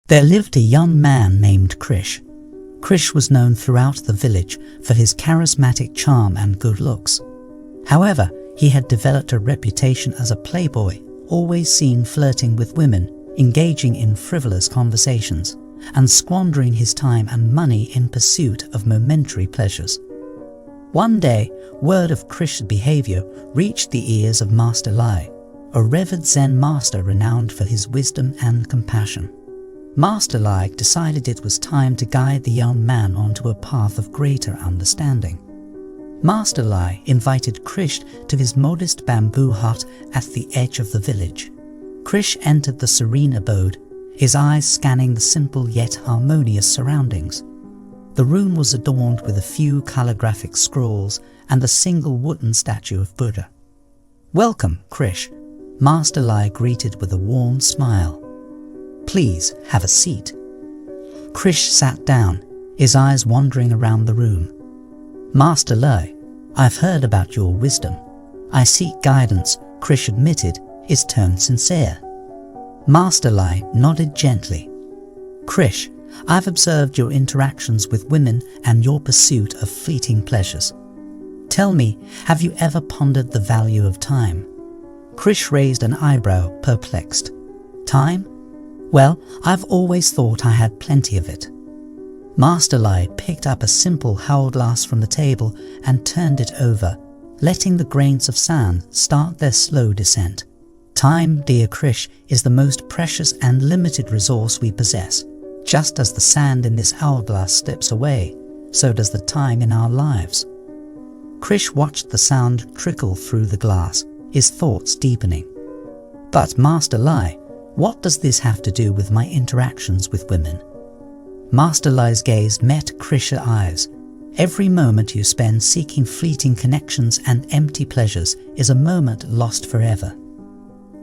There lived a young man named Krish. Krish was known throughout the village for his charismatic charm and good looks. However, he had developed a reputation as a playboy, always seen flirting with women, engaging in frivolous conversations, and squandering his time and money in pursuit of momentary pleasures. One day, word of Krish's behavior reached the ears of Master Lai, a revered Zen master renowned for his wisdom and compassion. Master Lai decided it was time to guide the young man onto a path of greater understanding. Master Lai invited Krish to his modest bamboo hut at the edge of the village. Krish entered the serene abode, his eyes scanning the simple yet harmonious surroundings. The room was adorned with a few calligraphic scrolls and a single wooden statue of Buddha. "Welcome, Krish," Master Lai greeted with a warm smile. "Please have a seat." Krish sat down, his eyes wandering around the room. "Master Lai, I've heard about your wisdom. I seek guidance," Krish admitted, his tone sincere. Master Lai nodded gently. "Krish, I've observed your interactions with women and your pursuit of fleeting pleasures. Tell me, have you ever pondered the value of time?" Krish raised an eyebrow, perplexed. "Time? Well, I've always thought I had plenty of it." Master Lai picked up a simple hourglass from the table and turned it over, letting the grains of sand start their slow descent. "Time, dear Krish, is the most precious and limited resource we possess. Just as the sand in this hourglass slips away, so does the time in our lives." Krish watched the sound trickle through the glass, his thoughts deepening. "But Master Lai, what does this have to do with my interactions with women?" Master Lai's gaze met Krish's eyes. "Every moment you spend seeking fleeting connections and empty pleasures is a moment lost forever.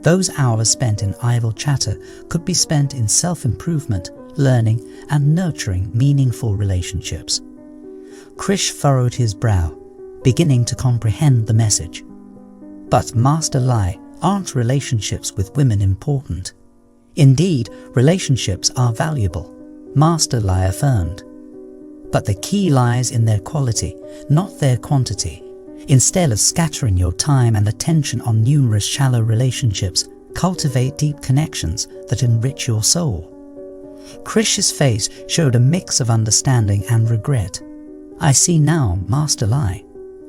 Those hours spent in idle chatter could be spent in self-improvement, learning, and nurturing meaningful relationships." Krish furrowed his brow, beginning to comprehend the message. "But Master Lai, aren't relationships with women important?" "Indeed, relationships are valuable," Master Lai affirmed. "But the key lies in their quality, not their quantity. Instead of scattering your time and attention on numerous shallow relationships, cultivate deep connections that enrich your soul." Krish's face showed a mix of understanding and regret. "I see now, Master Lai.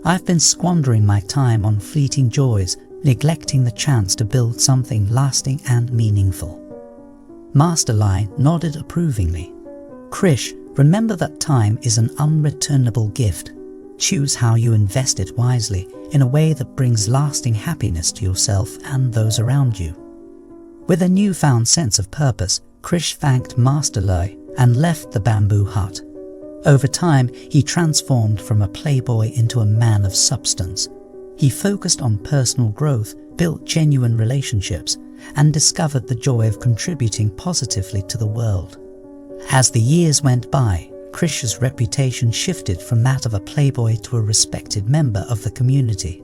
I've been squandering my time on fleeting joys, neglecting the chance to build something lasting and meaningful." Master Lai nodded approvingly. "Krish, remember that time is an unreturnable gift. Choose how you invest it wisely, in a way that brings lasting happiness to yourself and those around you." With a newfound sense of purpose, Krish thanked Master Lai and left the bamboo hut. Over time, he transformed from a playboy into a man of substance. He focused on personal growth, built genuine relationships, and discovered the joy of contributing positively to the world. As the years went by, Krish's reputation shifted from that of a playboy to a respected member of the community.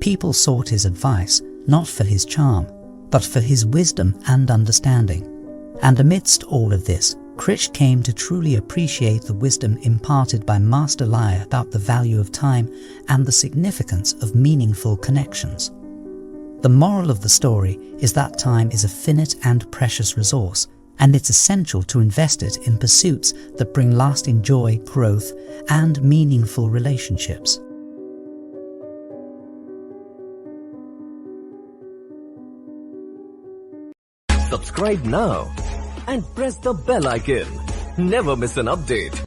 People sought his advice, not for his charm, but for his wisdom and understanding. And amidst all of this, Krish came to truly appreciate the wisdom imparted by Master Lai about the value of time and the significance of meaningful connections. The moral of the story is that time is a finite and precious resource, and it's essential to invest it in pursuits that bring lasting joy, growth, and meaningful relationships. Subscribe now and press the bell icon. Never miss an update.